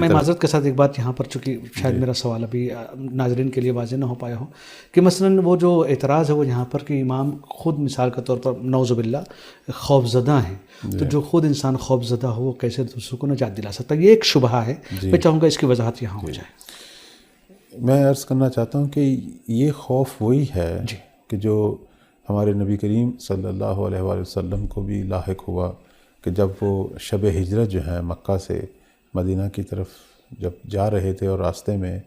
میں معذرت کے ساتھ ایک بات یہاں پر، چونکہ شاید میرا سوال ابھی ناظرین کے لیے واضح نہ ہو پایا ہو، کہ مثلا وہ جو اعتراض ہے وہ یہاں پر کہ امام خود مثال کے طور پر نعوذ باللہ خوف زدہ ہیں، تو جو خود انسان خوف زدہ ہو وہ کیسے دوسروں کو نجات دلا سکتا ہے؟ یہ ایک شبہہ ہے، میں چاہوں گا اس کی وضاحت یہاں ہو جائے۔ میں عرض کرنا چاہتا ہوں کہ یہ خوف وہی ہے کہ جو ہمارے نبی کریم صلی اللہ علیہ وآلہ وسلم کو بھی لاحق ہوا، کہ جب وہ شب ہجرت جو ہے مکہ سے مدینہ کی طرف جب جا رہے تھے اور راستے میں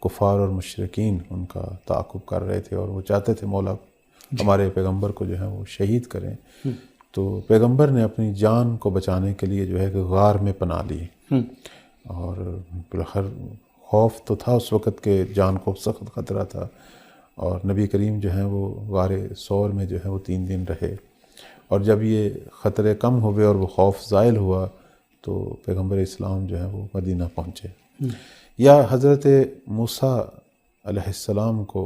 کفار اور مشرکین ان کا تعاقب کر رہے تھے اور وہ چاہتے تھے مولا ہمارے پیغمبر کو جو ہے وہ شہید کریں، تو پیغمبر نے اپنی جان کو بچانے کے لیے جو ہے کہ غار میں پناہ لی، اور بالآخر خوف تو تھا اس وقت کہ جان کو سخت خطرہ تھا، اور نبی کریم جو ہیں وہ غار ثور میں جو ہے وہ 3 دن رہے، اور جب یہ خطرے کم ہوئے اور وہ خوف زائل ہوا تو پیغمبر اسلام جو ہے وہ مدینہ پہنچے۔ یا حضرت موسیٰ علیہ السلام کو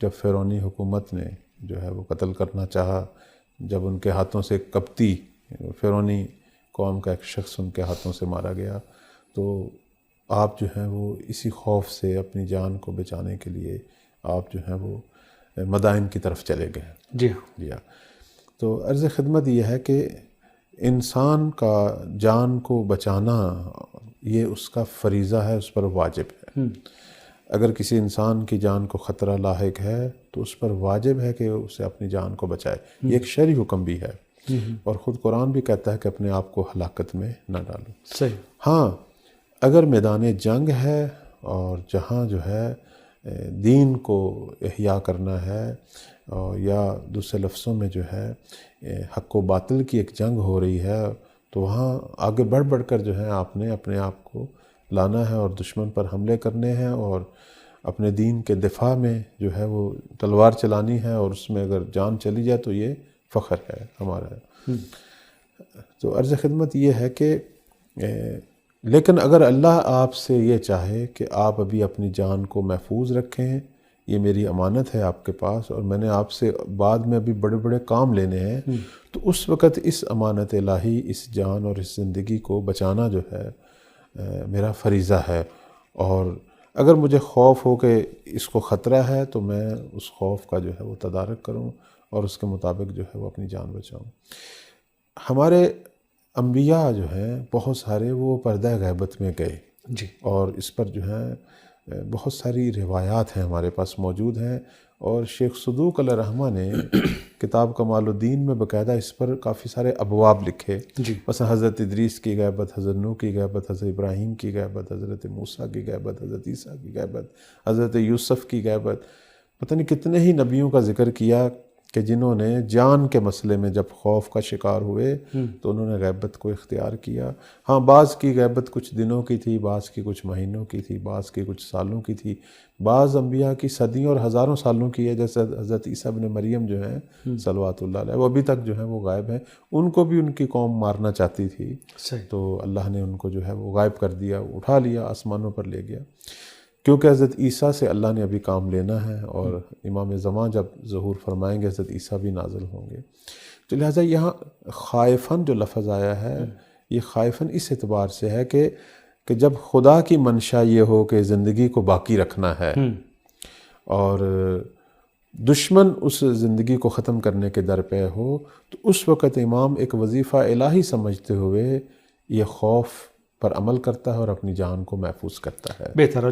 جب فرعونی حکومت نے جو ہے وہ قتل کرنا چاہا، جب ان کے ہاتھوں سے قبطی فرعونی قوم کا ایک شخص ان کے ہاتھوں سے مارا گیا، تو آپ جو ہیں وہ اسی خوف سے اپنی جان کو بچانے کے لیے آپ جو ہیں وہ مدائن کی طرف چلے گئے۔ جی ہاں، تو عرض خدمت یہ ہے کہ انسان کا جان کو بچانا یہ اس کا فریضہ ہے، اس پر واجب ہے۔ اگر کسی انسان کی جان کو خطرہ لاحق ہے تو اس پر واجب ہے کہ اسے اپنی جان کو بچائے، یہ ایک شرعی حکم بھی ہے، اور خود قرآن بھی کہتا ہے کہ اپنے آپ کو ہلاکت میں نہ ڈالو۔ صحیح۔ ہاں، اگر میدان جنگ ہے اور جہاں جو ہے دین کو احیاء کرنا ہے، یا دوسرے لفظوں میں جو ہے حق و باطل کی ایک جنگ ہو رہی ہے، تو وہاں آگے بڑھ کر جو ہے آپ نے اپنے آپ کو لانا ہے اور دشمن پر حملے کرنے ہیں، اور اپنے دین کے دفاع میں جو ہے وہ تلوار چلانی ہے، اور اس میں اگر جان چلی جائے تو یہ فخر ہے ہمارا۔ تو عرض خدمت یہ ہے کہ لیکن اگر اللہ آپ سے یہ چاہے کہ آپ ابھی اپنی جان کو محفوظ رکھیں، یہ میری امانت ہے آپ کے پاس اور میں نے آپ سے بعد میں ابھی بڑے بڑے کام لینے ہیں، تو اس وقت اس امانت الہی، اس جان اور اس زندگی کو بچانا جو ہے میرا فریضہ ہے، اور اگر مجھے خوف ہو کہ اس کو خطرہ ہے تو میں اس خوف کا جو ہے وہ تدارک کروں اور اس کے مطابق جو ہے وہ اپنی جان بچاؤں۔ ہمارے انبیاء جو ہیں بہت سارے وہ پردہ غیبت میں گئے، اور اس پر جو ہے بہت ساری روایات ہیں ہمارے پاس موجود ہیں، اور شیخ صدوق علیہ رحمہ نے کتاب کمال الدین میں باقاعدہ اس پر کافی سارے ابواب لکھے، مثلا حضرت ادریس کی غیبت، حضرت نوح کی غیبت، حضرت ابراہیم کی غیبت، حضرت موسیٰ کی غیبت، حضرت عیسیٰ کی غیبت، حضرت یوسف کی غیبت، پتہ نہیں کتنے ہی نبیوں کا ذکر کیا کہ جنہوں نے جان کے مسئلے میں جب خوف کا شکار ہوئے تو انہوں نے غیبت کو اختیار کیا۔ ہاں، بعض کی غیبت کچھ دنوں کی تھی، بعض کی کچھ مہینوں کی تھی، بعض کی کچھ سالوں کی تھی، بعض انبیاء کی صدیوں اور ہزاروں سالوں کی ہے، جیسے حضرت عیسیٰ ابن مریم جو ہیں صلوات اللہ علیہ، وہ ابھی تک جو ہے وہ غائب ہیں، ان کو بھی ان کی قوم مارنا چاہتی تھی، تو اللہ نے ان کو جو ہے وہ غائب کر دیا، اٹھا لیا، آسمانوں پر لے گیا، کیونکہ حضرت عیسیٰ سے اللہ نے ابھی کام لینا ہے، اور امام زمان جب ظہور فرمائیں گے حضرت عیسیٰ بھی نازل ہوں گے۔ تو لہٰذا یہاں خائفاً جو لفظ آیا ہے، یہ خائفاً اس اعتبار سے ہے کہ جب خدا کی منشا یہ ہو کہ زندگی کو باقی رکھنا ہے اور دشمن اس زندگی کو ختم کرنے کے در پہ ہو، تو اس وقت امام ایک وظیفہ الہی سمجھتے ہوئے یہ خوف پر عمل کرتا ہے اور اپنی جان کو محفوظ کرتا ہے۔ بہتر